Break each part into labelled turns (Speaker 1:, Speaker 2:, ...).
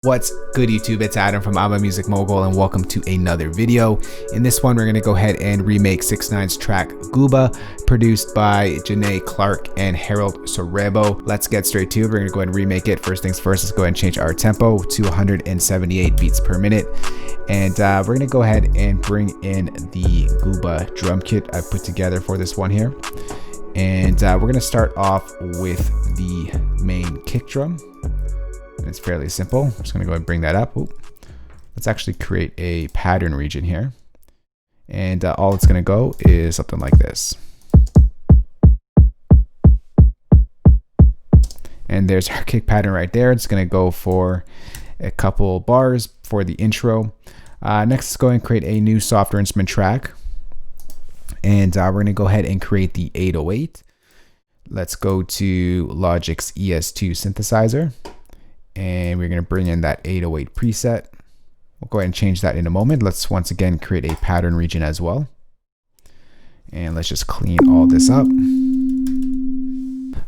Speaker 1: What's good, YouTube? It's Adam from I'm a Music Mogul and welcome to another video. In this one, we're going to go ahead and remake 6IX9INE's track GOOBA, produced by Jahnei Clarke and Harold Sorebo. Let's get straight to it. We're going to go ahead and remake it. First things first, let's go ahead and change our tempo to 178 beats per minute. And we're going to go ahead and bring in the GOOBA drum kit I put together for this one here. And we're going to start off with the main kick drum. It's fairly simple. I'm just going to go ahead and bring that up. Ooh. Let's actually create a pattern region here. And all it's going to go is something like this. And there's our kick pattern right there. It's going to go for a couple bars for the intro. Next, let's go ahead and create a new software instrument track. And we're going to go ahead and create the 808. Let's go to Logic's ES2 synthesizer. And we're going to bring in that 808 preset. We'll go ahead and change that in a moment. Let's once again create a pattern region as well. And let's just clean all this up.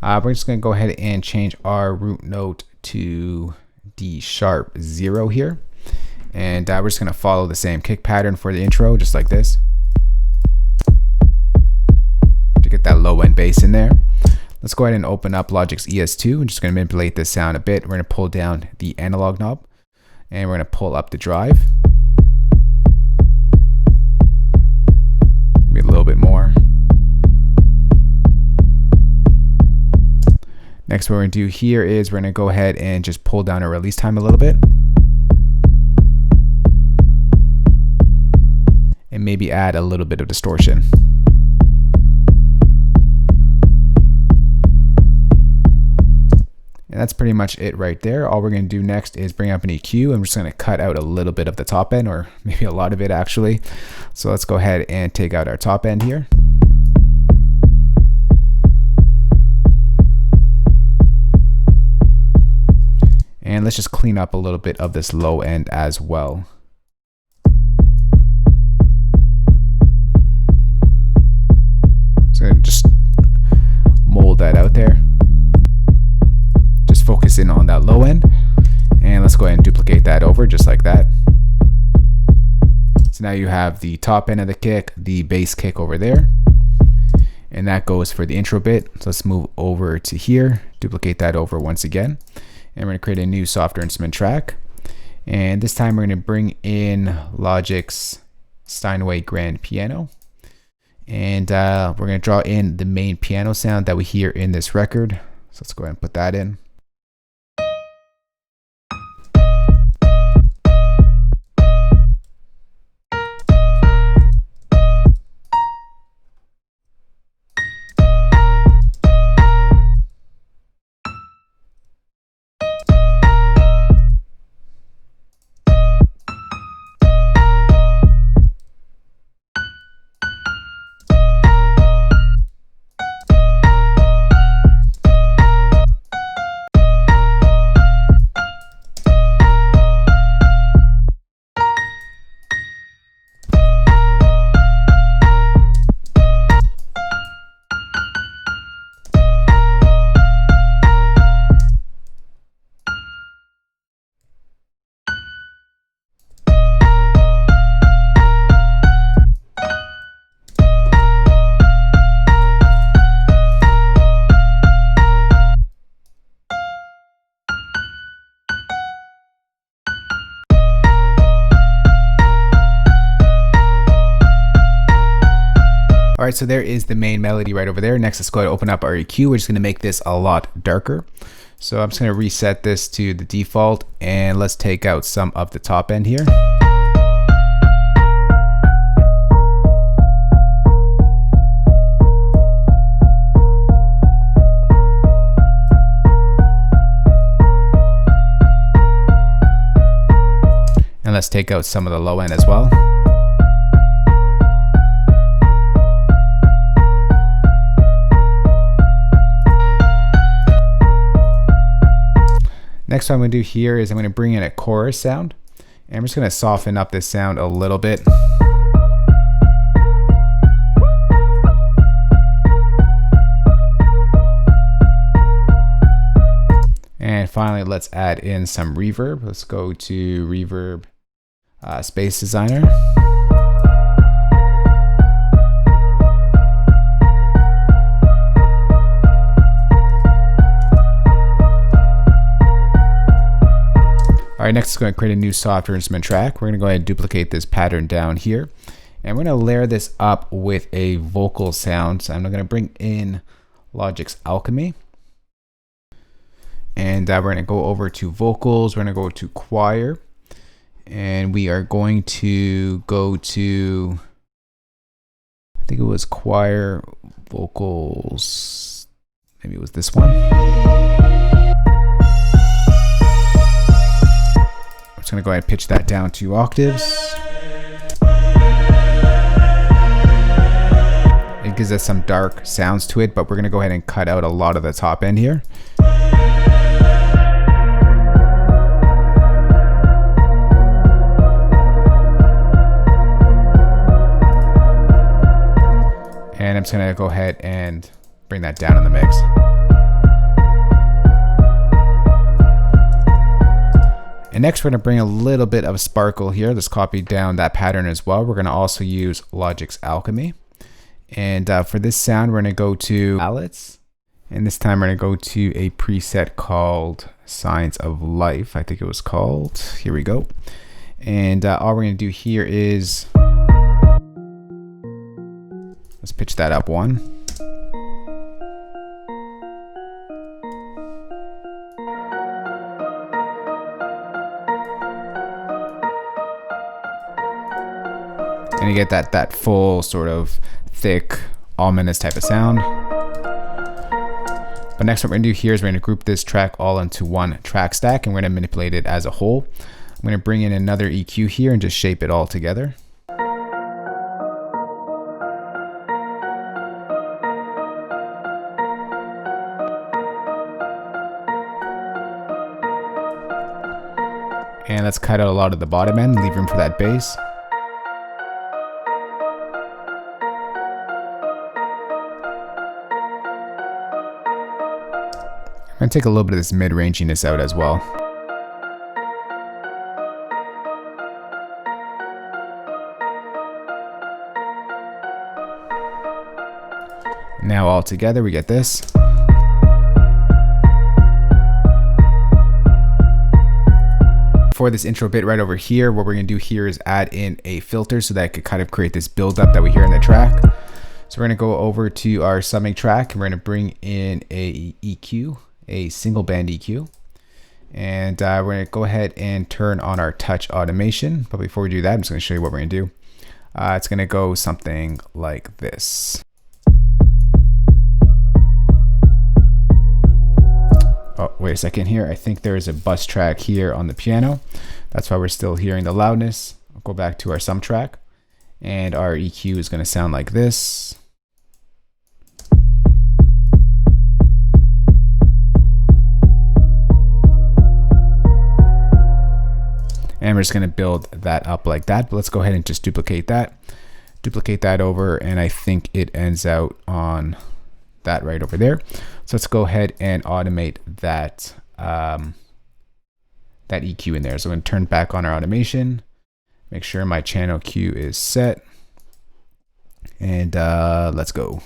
Speaker 1: We're just going to go ahead and change our root note to D#0 here. And we're just going to follow the same kick pattern for the intro, just like this, to get that low end bass in there. Let's go ahead and open up Logic's ES2. I'm just going to manipulate this sound a bit. We're going to pull down the analog knob and we're going to pull up the drive. Maybe a little bit more. Next, what we're going to do here is we're going to go ahead and just pull down our release time a little bit. And maybe add a little bit of distortion. And that's pretty much it right there. All we're going to do next is bring up an EQ. I'm just going to cut out a little bit of the top end, or maybe a lot of it actually. So let's go ahead and take out our top end here. And let's just clean up a little bit of this low end as well. So I'm going to just mold that out there. Focus in on that low end, and let's go ahead and duplicate that over just like that. So now you have the top end of the kick, the bass kick over there, and that goes for the intro bit. So let's move over to here, duplicate that over once again, and we're going to create a new software instrument track. And this time we're going to bring in Logic's Steinway grand piano, and we're going to draw in the main piano sound that we hear in this record. So let's go ahead and put that in. All right, so there is the main melody right over there. Next, let's go ahead and open up our EQ. We're just going to make this a lot darker. So I'm just going to reset this to the default, and let's take out some of the top end here. And let's take out some of the low end as well. Next what I'm going to do here is I'm going to bring in a chorus sound, and I'm just going to soften up this sound a little bit. And finally, let's add in some reverb. Let's go to Reverb Space Designer. All right, next is going to create a new software instrument track. We're going to go ahead and duplicate this pattern down here. And we're going to layer this up with a vocal sound. So I'm going to bring in Logic's Alchemy. And we're going to go over to vocals. We're going to go to choir. And we are going to go to, I think it was choir vocals. Maybe it was this one. I'm just going to go ahead and pitch that down 2 octaves. It gives us some dark sounds to it, but we're going to go ahead and cut out a lot of the top end here. And I'm just going to go ahead and bring that down in the mix. And next we're going to bring a little bit of sparkle here. Let's copy down that pattern as well. We're going to also use Logic's Alchemy. And for this sound, we're going to go to palettes. And this time we're going to go to a preset called Signs of Life. I think it was called. Here we go. And all we're going to do here is, let's pitch that up 1. And you get that full sort of thick, ominous type of sound. But next what we're gonna do here is we're gonna group this track all into one track stack and we're gonna manipulate it as a whole. I'm gonna bring in another EQ here and just shape it all together. And let's cut out a lot of the bottom end, leave room for that bass. I'm gonna take a little bit of this mid-ranginess out as well. Now all together we get this. For this intro bit right over here, what we're gonna do here is add in a filter so that it could kind of create this build-up that we hear in the track. So we're gonna go over to our summing track and we're gonna bring in a EQ. A single band EQ, and we're going to go ahead and turn on our touch automation. But before we do that, I'm just going to show you what we're going to do. It's going to go something like this. Oh, wait a second here. I think there is a bus track here on the piano. That's why we're still hearing the loudness. I'll go back to our sum track, and our EQ is going to sound like this. And we're just going to build that up like that. But let's go ahead and just duplicate that. Duplicate that over, and I think it ends out on that right over there. So let's go ahead and automate that, that EQ in there. So I'm going to turn back on our automation. Make sure my channel Q is set. And let's go.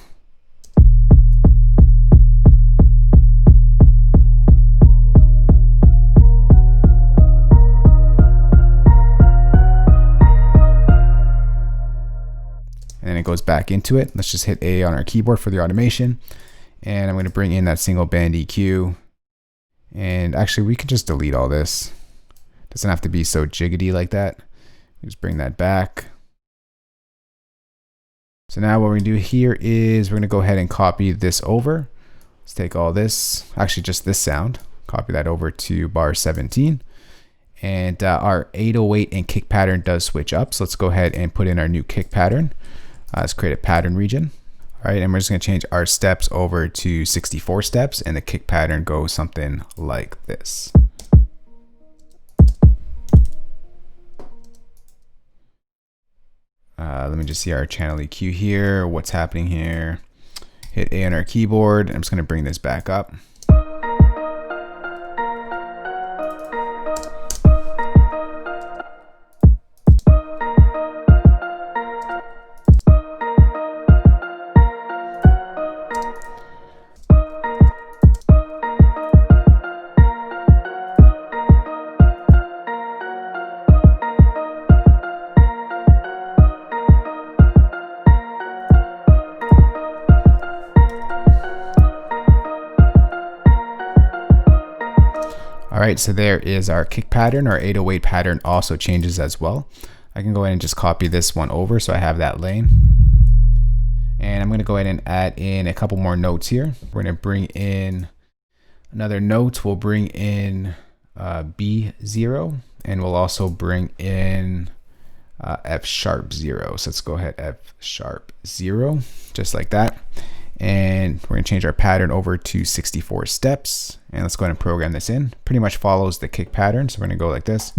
Speaker 1: And it goes back into it. Let's just hit A on our keyboard for the automation. And I'm going to bring in that single band EQ. And actually, we can just delete all this. Doesn't have to be so jiggity like that. Just bring that back. So now what we're going to do here is we're going to go ahead and copy this over. Let's take all this, actually just this sound, copy that over to bar 17. And our 808 and kick pattern does switch up. So let's go ahead and put in our new kick pattern. Let's create a pattern region. All right, and we're just going to change our steps over to 64 steps, and the kick pattern goes something like this. Let me just see our channel EQ here, what's happening here. Hit A on our keyboard. I'm just going to bring this back up. right, so there is our kick pattern. Our 808 pattern also changes as well. I can go ahead and just copy this one over so I have that lane. And I'm going to go ahead and add in a couple more notes here. We're going to bring in another note. We'll bring in B0, and we'll also bring in F#0. So let's go ahead F#0, just like that. And we're going to change our pattern over to 64 steps. And let's go ahead and program this in. Pretty much follows the kick pattern. So we're going to go like this.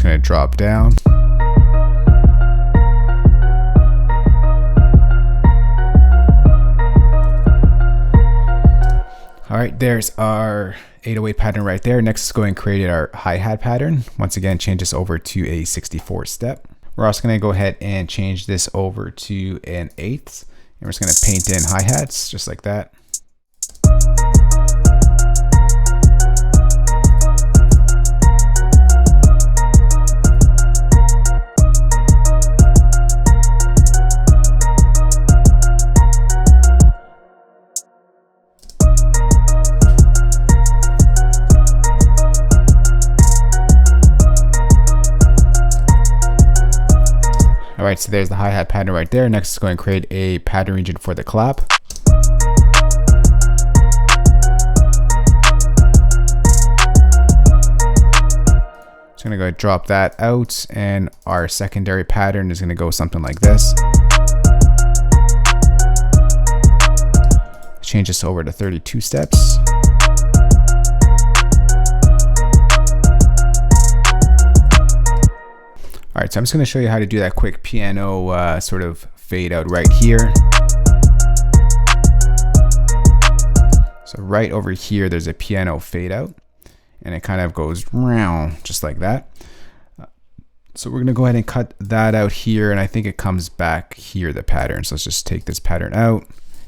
Speaker 1: Going to drop down. All right, there's our 808 pattern right there. Next, let's go and create our hi-hat pattern. Once again, change this over to a 64 step. We're also going to go ahead and change this over to an 8th. And we're just going to paint in hi-hats just like that. All right, so there's the hi-hat pattern right there. Next, let's go and create a pattern region for the clap. Just gonna go drop that out, and our secondary pattern is gonna go something like this. Change this over to 32 steps. All right, so I'm just going to show you how to do that quick piano sort of fade out right here. So right over here, there's a piano fade out, and it kind of goes round just like that. So we're going to go ahead and cut that out here, and I think it comes back here, the pattern. So let's just take this pattern out,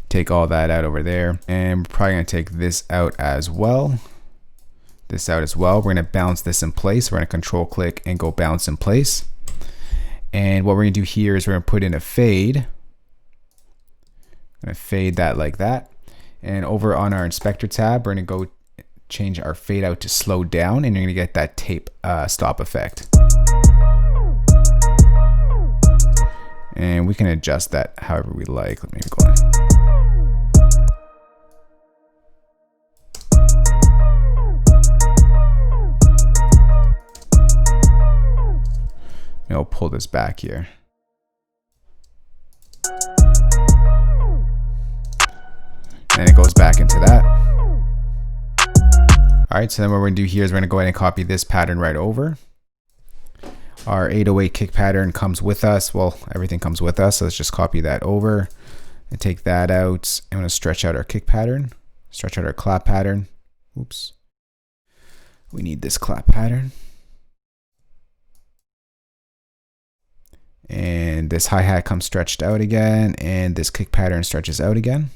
Speaker 1: take all that out over there, and we're probably going to take this out as well. This out as well. We're going to bounce this in place. We're going to control click and go bounce in place. And what we're going to do here is we're going to put in a fade. I'm going to fade that like that. And over on our inspector tab, we're going to go change our fade out to slow down, and you're going to get that tape stop effect. And we can adjust that however we like. Let me go on. I'll pull this back here. And it goes back into that. All right, so then what we're gonna do here is we're gonna go ahead and copy this pattern right over. Our 808 kick pattern comes with us. Well, everything comes with us. So let's just copy that over and take that out. I'm gonna stretch out our kick pattern, stretch out our clap pattern. Oops. We need this clap pattern. And this hi-hat comes stretched out again, and this kick pattern stretches out again.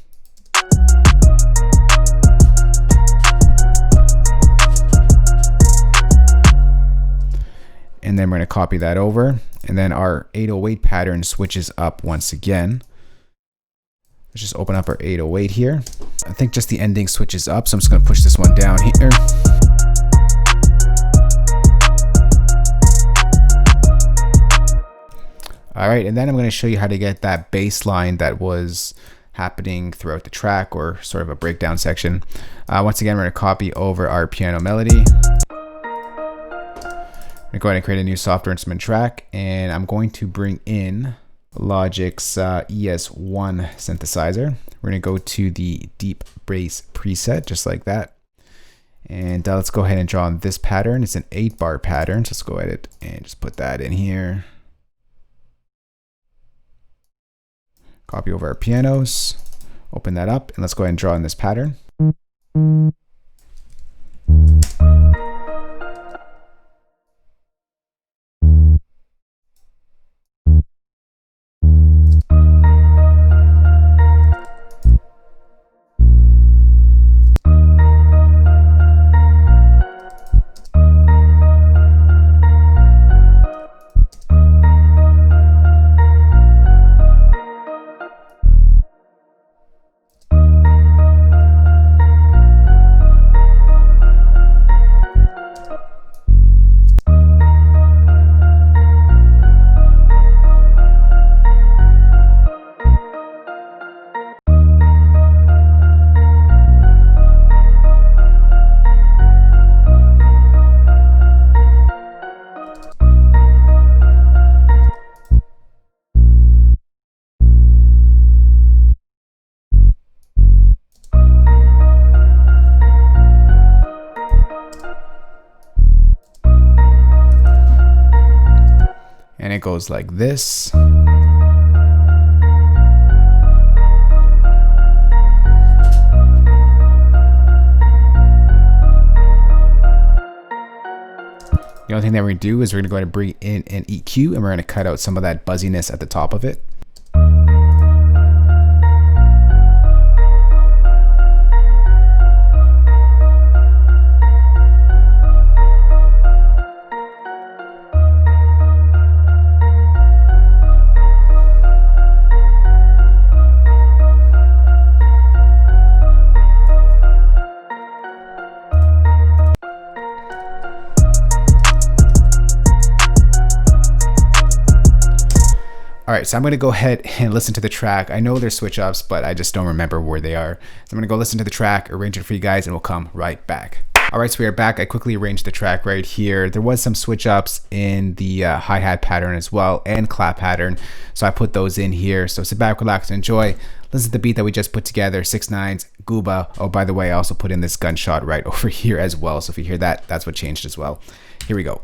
Speaker 1: And then we're going to copy that over, and then our 808 pattern switches up once again. Let's just open up our 808 here. I think just the ending switches up, so I'm just going to push this one down here. All right, and then I'm going to show you how to get that bass line that was happening throughout the track, or sort of a breakdown section. Once again, we're going to copy over our piano melody. I'm going to go ahead and create a new software instrument track, and I'm going to bring in Logic's ES1 synthesizer. We're going to go to the deep bass preset, just like that. And let's go ahead and draw on this pattern. It's an 8-bar pattern, so let's go ahead and just put that in here. Copy over our pianos. Open that up and let's go ahead and draw in this pattern. And it goes like this. The only thing that we're going to do is we're going to go ahead and bring in an EQ, and we're going to cut out some of that buzziness at the top of it. All right, so I'm going to go ahead and listen to the track. I know there's switch ups, but I just don't remember where they are. So I'm going to go listen to the track, arrange it for you guys, and we'll come right back. All right, so we are back. I quickly arranged the track right here. There was some switch ups in the hi-hat pattern as well and clap pattern. So I put those in here. So sit back, relax, and enjoy. Listen to the beat that we just put together, 6IX9INE's GOOBA. Oh, by the way, I also put in this gunshot right over here as well. So if you hear that, that's what changed as well. Here we go.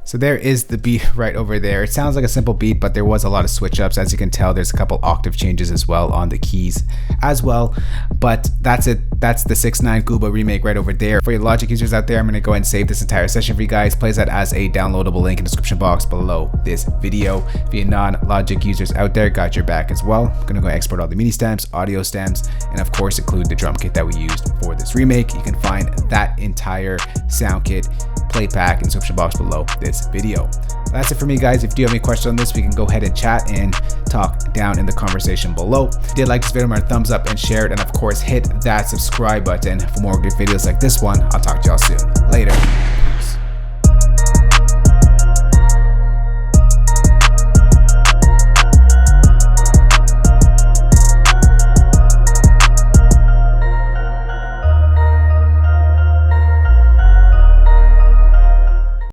Speaker 1: So there is the beat right over there. It sounds like a simple beat, but there was a lot of switch ups. As you can tell, there's a couple octave changes as well on the keys as well. But that's it. That's the 6IX9INE GOOBA remake right over there. For your Logic users out there, I'm going to go ahead and save this entire session for you guys. Place that as a downloadable link in the description box below this video. For your non-Logic users out there, got your back as well. I'm going to go export all the MIDI stems, audio stems, and of course include the drum kit that we used for this remake. You can find that entire sound kit play pack in the description box below this video. That's it for me, guys. If you do have any questions on this, we can go ahead and chat and talk down in the conversation below. If you did like this video, remember to thumbs up and share it, and of course hit that subscribe button for more good videos like this one. I'll talk to y'all soon. Later.